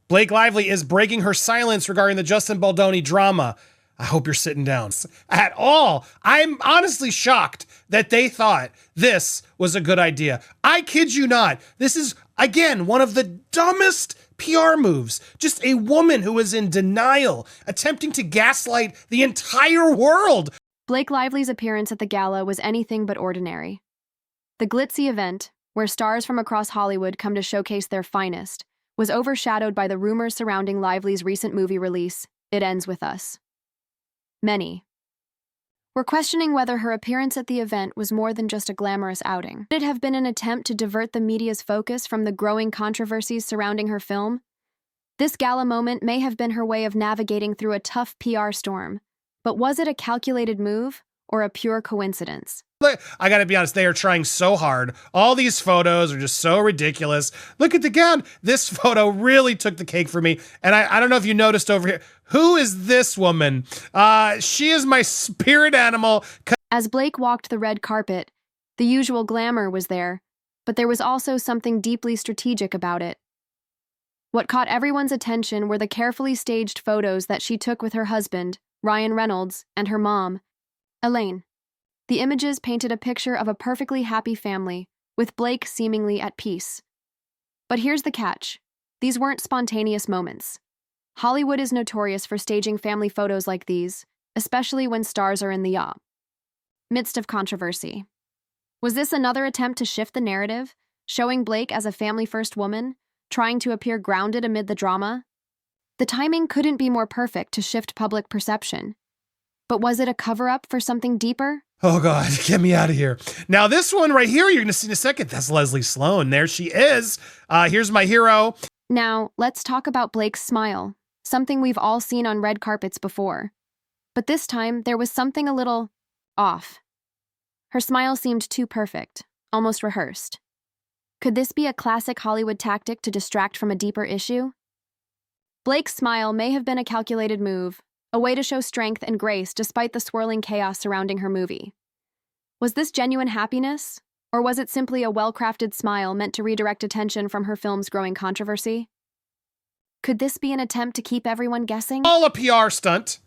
Blake Lively is breaking her silence regarding the Justin Baldoni drama. I hope you're sitting down. At all. I'm honestly shocked that they thought this was a good idea. I kid you not. This is, again, one of the dumbest PR moves. Just a woman who is in denial, attempting to gaslight the entire world. Blake Lively's appearance at the gala was anything but ordinary. The glitzy event, where stars from across Hollywood come to showcase their finest, was overshadowed by the rumors surrounding Lively's recent movie release, It Ends With Us. Many were questioning whether her appearance at the event was more than just a glamorous outing. Could it have been an attempt to divert the media's focus from the growing controversies surrounding her film? This gala moment may have been her way of navigating through a tough PR storm, but was it a calculated move or a pure coincidence? I gotta be honest, they are trying so hard. All these photos are just so ridiculous. Look at the gown. This photo really took the cake for me. And I don't know if you noticed over here, who is this woman? She is my spirit animal. As Blake walked the red carpet, the usual glamour was there, but there was also something deeply strategic about it. What caught everyone's attention were the carefully staged photos that she took with her husband, Ryan Reynolds, and her mom, Elaine. The images painted a picture of a perfectly happy family, with Blake seemingly at peace. But here's the catch. These weren't spontaneous moments. Hollywood is notorious for staging family photos like these, especially when stars are in the midst of controversy. Was this another attempt to shift the narrative, showing Blake as a family-first woman, trying to appear grounded amid the drama? The timing couldn't be more perfect to shift public perception. But was it a cover-up for something deeper? Oh God, get me out of here. Now this one right here, you're gonna see in a second, that's Leslie Sloan. There she is. Here's my hero. Now, let's talk about Blake's smile, something we've all seen on red carpets before. But this time, there was something a little off. Her smile seemed too perfect, almost rehearsed. Could this be a classic Hollywood tactic to distract from a deeper issue? Blake's smile may have been a calculated move, a way to show strength and grace despite the swirling chaos surrounding her movie. Was this genuine happiness, or was it simply a well-crafted smile meant to redirect attention from her film's growing controversy? Could this be an attempt to keep everyone guessing? All a PR stunt.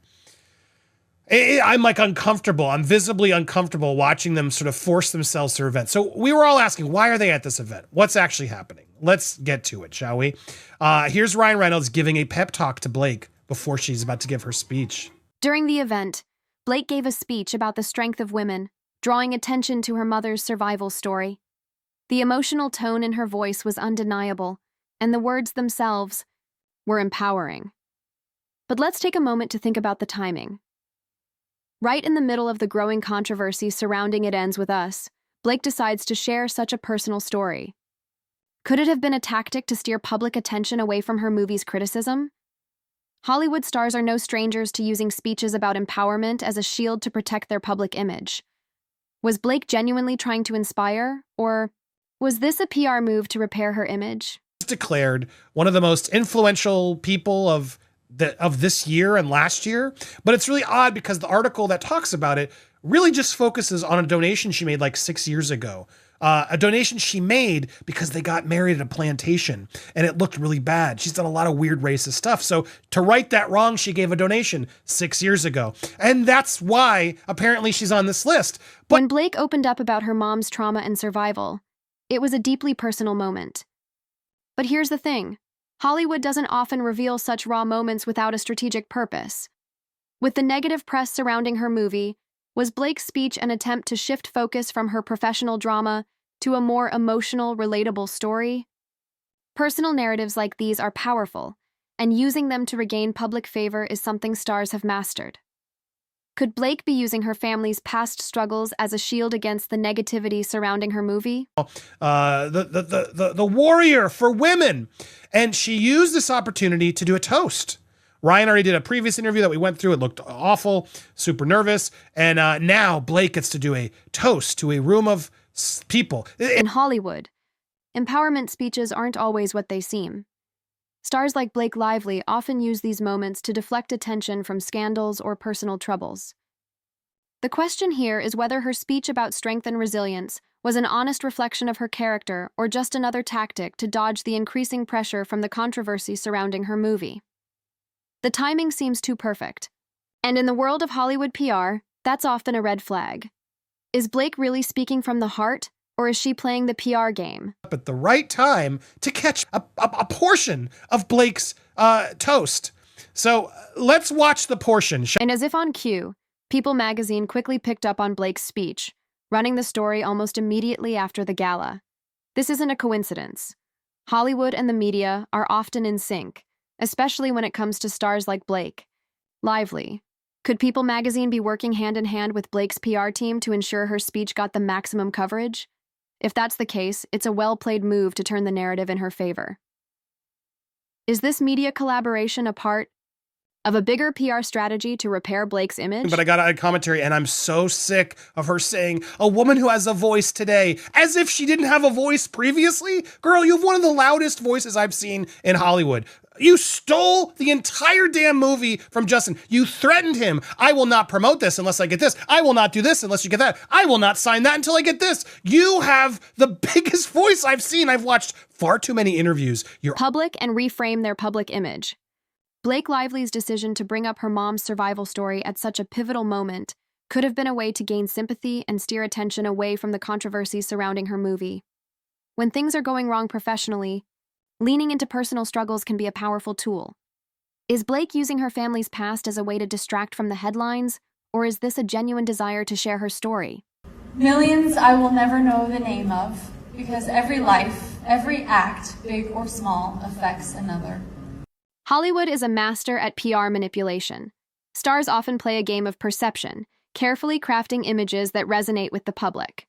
I'm like uncomfortable. I'm visibly uncomfortable watching them sort of force themselves to events. So we were all asking, why are they at this event? What's actually happening? Let's get to it, shall we? Here's Ryan Reynolds giving a pep talk to Blake before she's about to give her speech. During the event, Blake gave a speech about the strength of women, drawing attention to her mother's survival story. The emotional tone in her voice was undeniable, and the words themselves were empowering. But let's take a moment to think about the timing. Right in the middle of the growing controversy surrounding It Ends With Us, Blake decides to share such a personal story. Could it have been a tactic to steer public attention away from her movie's criticism? Hollywood stars are no strangers to using speeches about empowerment as a shield to protect their public image. Was Blake genuinely trying to inspire, or was this a PR move to repair her image? Declared one of the most influential people of this year and last year, but it's really odd because the article that talks about it really just focuses on a donation she made like 6 years ago. A donation she made because they got married at a plantation and it looked really bad. She's done a lot of weird racist stuff. So to right that wrong, she gave a donation 6 years ago. And that's why apparently she's on this list. But when Blake opened up about her mom's trauma and survival, it was a deeply personal moment. But here's the thing. Hollywood doesn't often reveal such raw moments without a strategic purpose. With the negative press surrounding her movie, was Blake's speech an attempt to shift focus from her professional drama to a more emotional, relatable story? Personal narratives like these are powerful, and using them to regain public favor is something stars have mastered. Could Blake be using her family's past struggles as a shield against the negativity surrounding her movie? The warrior for women. And she used this opportunity to do a toast. Ryan already did a previous interview that we went through. It looked awful, super nervous. And now Blake gets to do a toast to a room of people. In Hollywood, empowerment speeches aren't always what they seem. Stars like Blake Lively often use these moments to deflect attention from scandals or personal troubles. The question here is whether her speech about strength and resilience was an honest reflection of her character or just another tactic to dodge the increasing pressure from the controversy surrounding her movie? The timing seems too perfect. And in the world of Hollywood PR, that's often a red flag. Is Blake really speaking from the heart, or is she playing the PR game? At the right time to catch a portion of Blake's toast. So let's watch the portion. And as if on cue, People magazine quickly picked up on Blake's speech, running the story almost immediately after the gala. This isn't a coincidence. Hollywood and the media are often in sync, especially when it comes to stars like Blake. Lively. Could People magazine be working hand in hand with Blake's PR team to ensure her speech got the maximum coverage? If that's the case, it's a well-played move to turn the narrative in her favor. Is this media collaboration a part of a bigger PR strategy to repair Blake's image? But I got a commentary, and I'm so sick of her saying, a woman who has a voice today, as if she didn't have a voice previously. Girl, you have one of the loudest voices I've seen in Hollywood. You stole the entire damn movie from Justin. You threatened him. I will not promote this unless I get this. I will not do this unless you get that. I will not sign that until I get this. You have the biggest voice I've seen. I've watched far too many interviews. You're public and reframe their public image. Blake Lively's decision to bring up her mom's survival story at such a pivotal moment could have been a way to gain sympathy and steer attention away from the controversies surrounding her movie. When things are going wrong professionally, leaning into personal struggles can be a powerful tool. Is Blake using her family's past as a way to distract from the headlines, or is this a genuine desire to share her story? Millions I will never know the name of, because every life, every act, big or small, affects another. Hollywood is a master at PR manipulation. Stars often play a game of perception, carefully crafting images that resonate with the public.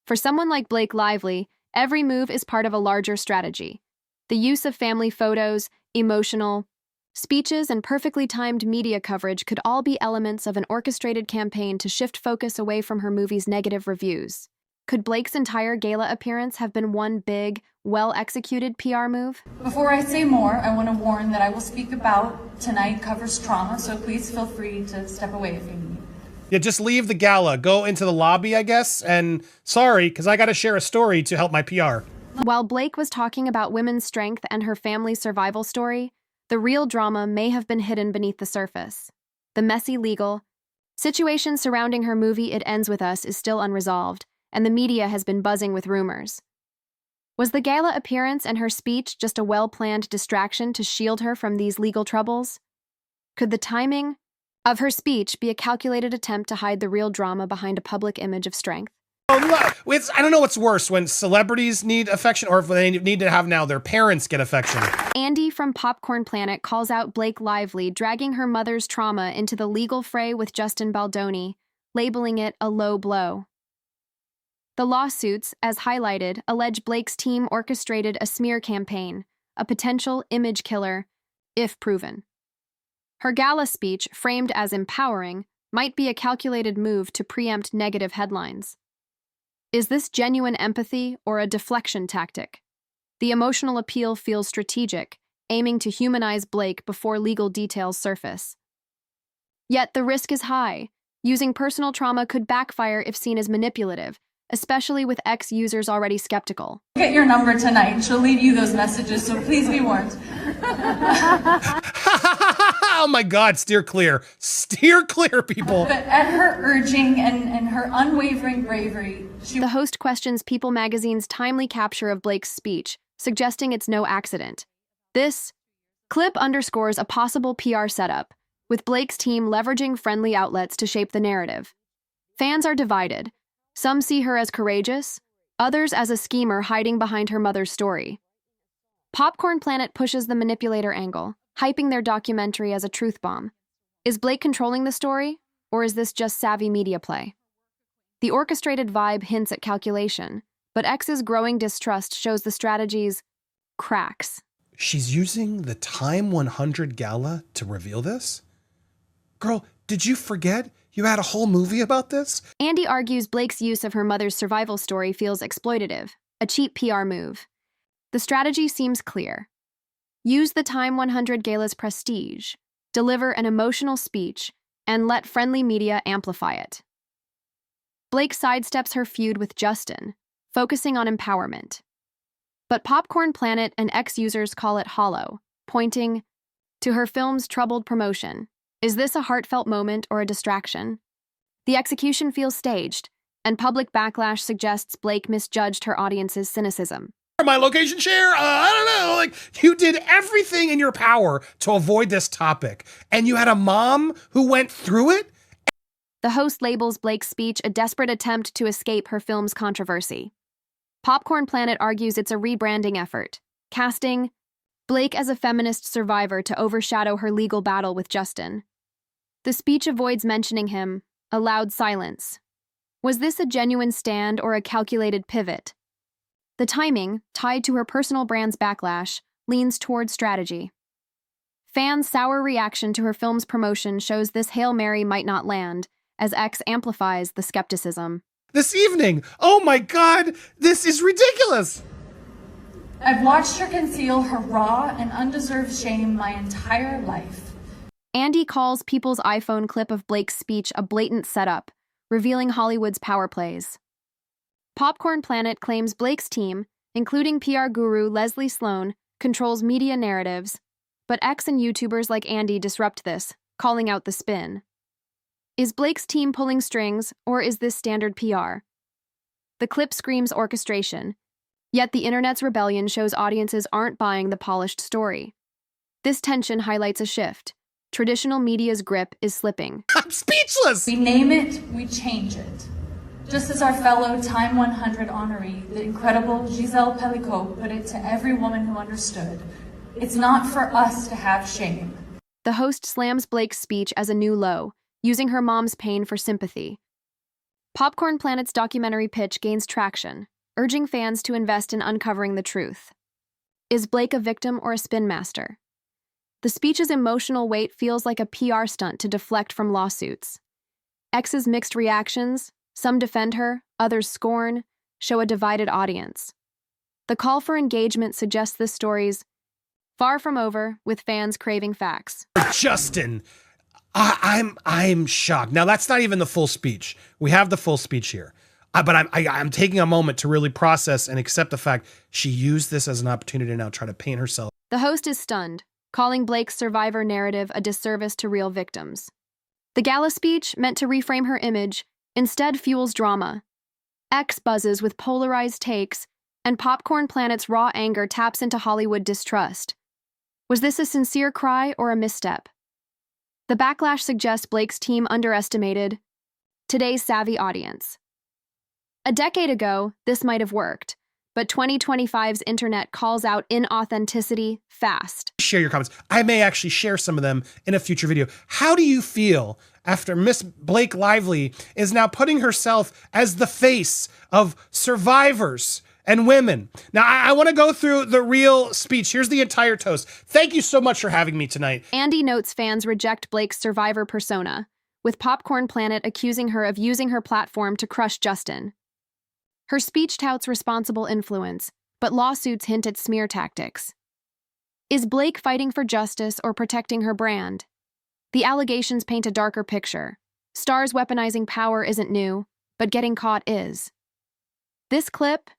For someone like Blake Lively, every move is part of a larger strategy. The use of family photos, emotional speeches, and perfectly timed media coverage could all be elements of an orchestrated campaign to shift focus away from her movie's negative reviews. Could Blake's entire gala appearance have been one big, well-executed PR move? Before I say more, I want to warn that I will speak about tonight covers trauma, so please feel free to step away if you need. Yeah, just leave the gala, go into the lobby, I guess, and sorry, because I got to share a story to help my PR. While Blake was talking about women's strength and her family's survival story, the real drama may have been hidden beneath the surface. The messy legal situation surrounding her movie It Ends With Us is still unresolved, and the media has been buzzing with rumors. Was the gala appearance and her speech just a well-planned distraction to shield her from these legal troubles? Could the timing of her speech be a calculated attempt to hide the real drama behind a public image of strength? I don't know what's worse, when celebrities need affection or if they need to have now their parents get affection. Andy from Popcorn Planet calls out Blake Lively dragging her mother's trauma into the legal fray with Justin Baldoni, labeling it a low blow. The lawsuits, as highlighted, allege Blake's team orchestrated a smear campaign, a potential image killer, if proven. Her gala speech, framed as empowering, might be a calculated move to preempt negative headlines. Is this genuine empathy or a deflection tactic? The emotional appeal feels strategic, aiming to humanize Blake before legal details surface. Yet the risk is high. Using personal trauma could backfire if seen as manipulative, especially with ex-users already skeptical. Get your number tonight. She'll leave you those messages, so please be warned. Oh my God, steer clear. Steer clear, people. But at her urging and her unwavering bravery, The host questions People magazine's timely capture of Blake's speech, suggesting it's no accident. This clip underscores a possible PR setup, with Blake's team leveraging friendly outlets to shape the narrative. Fans are divided. Some see her as courageous, others as a schemer hiding behind her mother's story. Popcorn Planet pushes the manipulator angle, hyping their documentary as a truth bomb. Is Blake controlling the story, or is this just savvy media play? The orchestrated vibe hints at calculation, but X's growing distrust shows the strategy's cracks. She's using the Time 100 gala to reveal this? Girl, did you forget? You had a whole movie about this? Andy argues Blake's use of her mother's survival story feels exploitative, a cheap PR move. The strategy seems clear. Use the Time 100 gala's prestige, deliver an emotional speech, and let friendly media amplify it. Blake sidesteps her feud with Justin, focusing on empowerment. But Popcorn Planet and X users call it hollow, pointing to her film's troubled promotion. Is this a heartfelt moment or a distraction? The execution feels staged, and public backlash suggests Blake misjudged her audience's cynicism. My location share, I don't know, like you did everything in your power to avoid this topic, and you had a mom who went through it? The host labels Blake's speech a desperate attempt to escape her film's controversy. Popcorn Planet argues it's a rebranding effort, casting Blake as a feminist survivor to overshadow her legal battle with Justin. The speech avoids mentioning him, a loud silence. Was this a genuine stand or a calculated pivot? The timing, tied to her personal brand's backlash, leans toward strategy. Fans' sour reaction to her film's promotion shows this Hail Mary might not land, as X amplifies the skepticism. This evening, oh my God, this is ridiculous. I've watched her conceal her raw and undeserved shame my entire life. Andy calls People's iPhone clip of Blake's speech a blatant setup, revealing Hollywood's power plays. Popcorn Planet claims Blake's team, including PR guru Leslie Sloan, controls media narratives, but X and YouTubers like Andy disrupt this, calling out the spin. Is Blake's team pulling strings, or is this standard PR? The clip screams orchestration, yet the internet's rebellion shows audiences aren't buying the polished story. This tension highlights a shift. Traditional media's grip is slipping. I'm speechless! We name it, we change it. Just as our fellow Time 100 honoree, the incredible Giselle Pellicot, put it to every woman who understood, it's not for us to have shame. The host slams Blake's speech as a new low, using her mom's pain for sympathy. Popcorn Planet's documentary pitch gains traction, urging fans to invest in uncovering the truth. Is Blake a victim or a spin master? The speech's emotional weight feels like a PR stunt to deflect from lawsuits. X's mixed reactions, some defend her, others scorn, show a divided audience. The call for engagement suggests this story's far from over, with fans craving facts. Justin, I'm shocked. Now, that's not even the full speech. We have the full speech here. But I'm taking a moment to really process and accept the fact she used this as an opportunity to now try to paint herself. The host is stunned, calling Blake's survivor narrative a disservice to real victims. The Gala speech, meant to reframe her image, instead fuels drama. X buzzes with polarized takes, and Popcorn Planet's raw anger taps into Hollywood distrust. Was this a sincere cry or a misstep? The backlash suggests Blake's team underestimated today's savvy audience. A decade ago, this might have worked, but 2025's internet calls out inauthenticity fast. Share your comments. I may actually share some of them in a future video. How do you feel after Miss Blake Lively is now putting herself as the face of survivors and women? Now, I want to go through the real speech. Here's the entire toast. Thank you so much for having me tonight. Andy notes fans reject Blake's survivor persona, with Popcorn Planet accusing her of using her platform to crush Justin. Her speech touts responsible influence, but lawsuits hint at smear tactics. Is Blake fighting for justice or protecting her brand? The allegations paint a darker picture. Stars weaponizing power isn't new, but getting caught is. This clip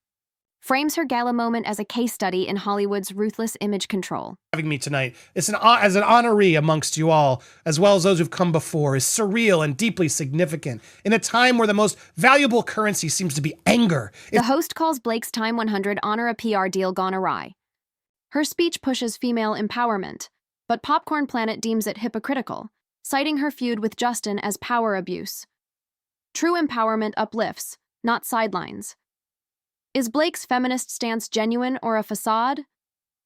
frames her Gala moment as a case study in Hollywood's ruthless image control. Having me tonight, as an honoree amongst you all, as well as those who've come before, is surreal and deeply significant in a time where the most valuable currency seems to be anger. The host calls Blake's Time 100 honor a PR deal gone awry. Her speech pushes female empowerment, but Popcorn Planet deems it hypocritical, citing her feud with Justin as power abuse. True empowerment uplifts, not sidelines. Is Blake's feminist stance genuine or a facade?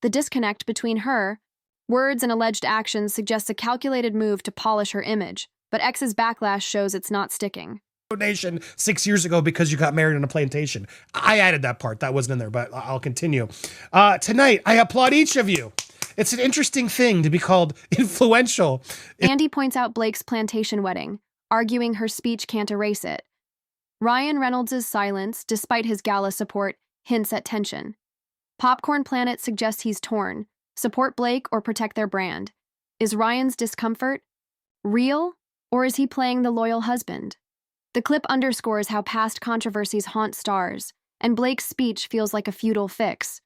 The disconnect between her words and alleged actions suggests a calculated move to polish her image, but X's backlash shows it's not sticking. Nation 6 years ago because you got married on a plantation. I added that part. That wasn't in there, but I'll continue. Tonight, I applaud each of you. It's an interesting thing to be called influential. Andy points out Blake's plantation wedding, arguing her speech can't erase it. Ryan Reynolds' silence, despite his Gala support, hints at tension. Popcorn Planet suggests he's torn. Support Blake or protect their brand. Is Ryan's discomfort real, or is he playing the loyal husband? The clip underscores how past controversies haunt stars, and Blake's speech feels like a futile fix.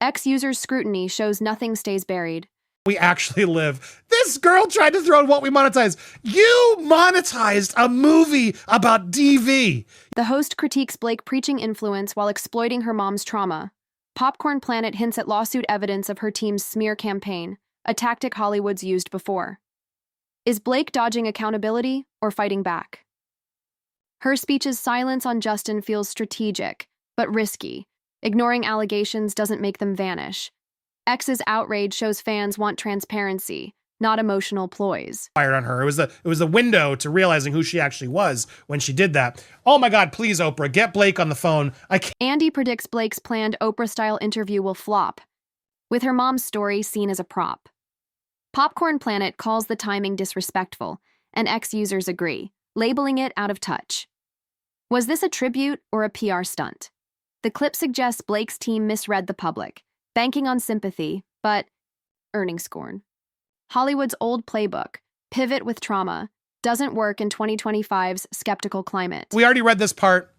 Ex-users' scrutiny shows nothing stays buried. We actually live. This girl tried to throw in what we monetize. You monetized a movie about DV. The host critiques Blake preaching influence while exploiting her mom's trauma. Popcorn Planet hints at lawsuit evidence of her team's smear campaign, a tactic Hollywood's used before. Is Blake dodging accountability or fighting back? Her speech's silence on Justin feels strategic, but risky. Ignoring allegations doesn't make them vanish. X's outrage shows fans want transparency, not emotional ploys. Fired on her. It was a window to realizing who she actually was when she did that. Oh my God, please, Oprah, get Blake on the phone. I can't. Andy predicts Blake's planned Oprah-style interview will flop, with her mom's story seen as a prop. Popcorn Planet calls the timing disrespectful, and ex-users agree, labeling it out of touch. Was this a tribute or a PR stunt? The clip suggests Blake's team misread the public, banking on sympathy, but earning scorn. Hollywood's old playbook, pivot with trauma, doesn't work in 2025's skeptical climate. We already read this part.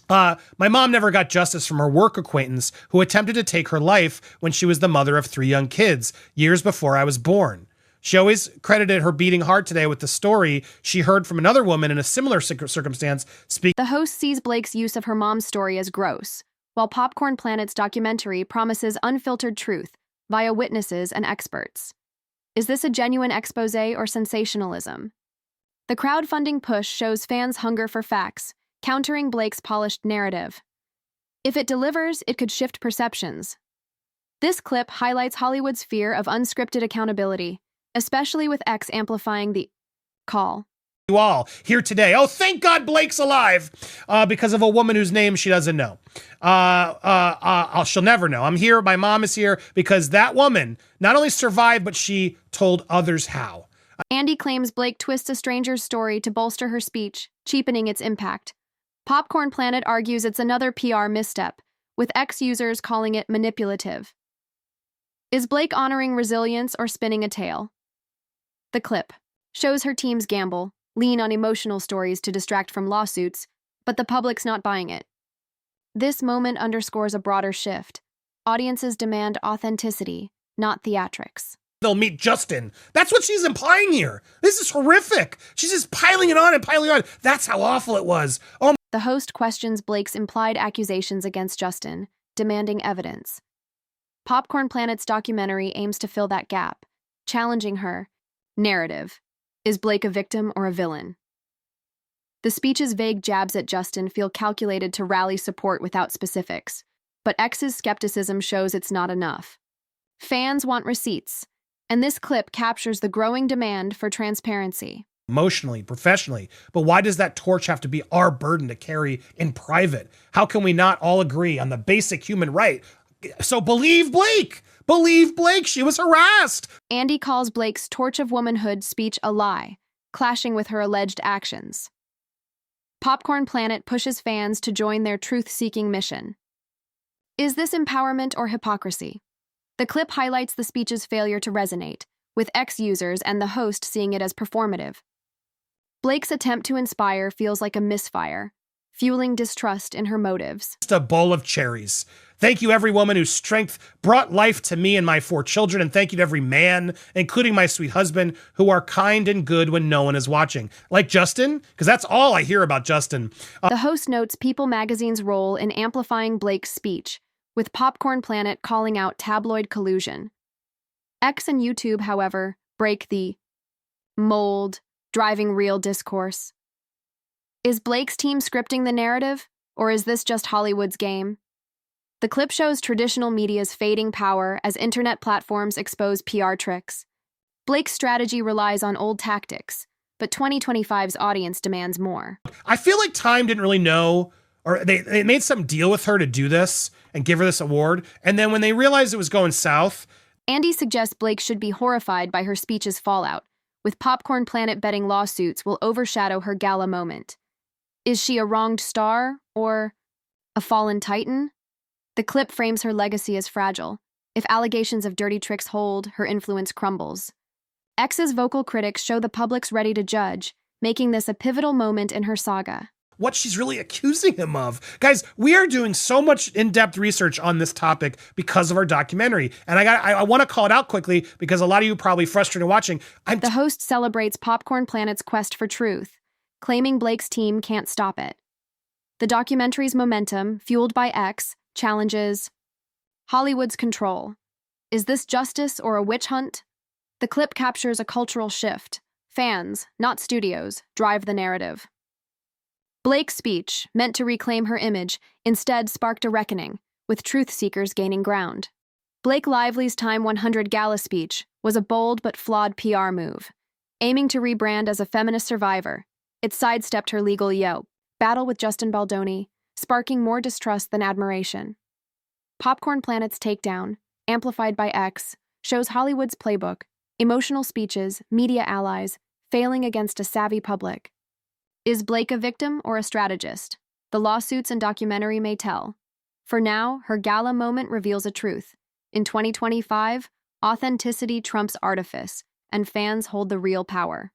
My mom never got justice from her work acquaintance who attempted to take her life when she was the mother of 3 young kids, years before I was born. She always credited her beating heart today with the story she heard from another woman in a similar circumstance speak. The host sees Blake's use of her mom's story as gross, while Popcorn Planet's documentary promises unfiltered truth via witnesses and experts. Is this a genuine expose or sensationalism? The crowdfunding push shows fans' hunger for facts, countering Blake's polished narrative. If it delivers, it could shift perceptions. This clip highlights Hollywood's fear of unscripted accountability, especially with X amplifying the call. You all here today. Oh, thank God Blake's alive because of a woman whose name she doesn't know. She'll never know. I'm here. My mom is here because that woman not only survived, but she told others how. Andy claims Blake twists a stranger's story to bolster her speech, cheapening its impact. Popcorn Planet argues it's another PR misstep, with ex-users calling it manipulative. Is Blake honoring resilience or spinning a tale? The clip shows her team's gamble, lean on emotional stories to distract from lawsuits, but the public's not buying it. This moment underscores a broader shift. Audiences demand authenticity, not theatrics. They'll meet Justin. That's what she's implying here. This is horrific. She's just piling it on and piling it on. That's how awful it was. Oh. The host questions Blake's implied accusations against Justin, demanding evidence. Popcorn Planet's documentary aims to fill that gap, challenging her narrative. Is Blake a victim or a villain? The speech's vague jabs at Justin feel calculated to rally support without specifics, but X's skepticism shows it's not enough. Fans want receipts, and this clip captures the growing demand for transparency. Emotionally, professionally, but why does that torch have to be our burden to carry in private? How can we not all agree on the basic human right? So believe Blake! Believe Blake! She was harassed! Andy calls Blake's Torch of Womanhood speech a lie, clashing with her alleged actions. Popcorn Planet pushes fans to join their truth-seeking mission. Is this empowerment or hypocrisy? The clip highlights the speech's failure to resonate, with ex-users and the host seeing it as performative. Blake's attempt to inspire feels like a misfire, fueling distrust in her motives. Just a bowl of cherries. Thank you, every woman whose strength brought life to me and my 4 children, and thank you to every man, including my sweet husband, who are kind and good when no one is watching. Like Justin, because that's all I hear about Justin. The host notes People magazine's role in amplifying Blake's speech, with Popcorn Planet calling out tabloid collusion. X and YouTube, however, break the mold, driving real discourse. Is Blake's team scripting the narrative, or is this just Hollywood's game? The clip shows traditional media's fading power as internet platforms expose PR tricks. Blake's strategy relies on old tactics, but 2025's audience demands more. I feel like Time didn't really know, or they made some deal with her to do this and give her this award, and then when they realized it was going south... Andy suggests Blake should be horrified by her speech's fallout, with Popcorn Planet betting lawsuits will overshadow her gala moment. Is she a wronged star, or a fallen titan? The clip frames her legacy as fragile. If allegations of dirty tricks hold, her influence crumbles. X's vocal critics show the public's ready to judge, making this a pivotal moment in her saga. what she's really accusing him of. Guys, we are doing so much in-depth research on this topic because of our documentary. And I want to call it out quickly because a lot of you are probably frustrated watching. The host celebrates Popcorn Planet's quest for truth, claiming Blake's team can't stop it. The documentary's momentum, fueled by X, challenges Hollywood's control. Is this justice or a witch hunt? The clip captures a cultural shift. Fans, not studios, drive the narrative. Blake's speech, meant to reclaim her image, instead sparked a reckoning, with truth seekers gaining ground. Blake Lively's Time 100 Gala speech was a bold but flawed PR move. Aiming to rebrand as a feminist survivor, it sidestepped her legal battle with Justin Baldoni, sparking more distrust than admiration. Popcorn Planet's takedown, amplified by X, shows Hollywood's playbook, emotional speeches, media allies, failing against a savvy public. Is Blake a victim or a strategist? The lawsuits and documentary may tell. For now, her gala moment reveals a truth. In 2025, authenticity trumps artifice, and fans hold the real power.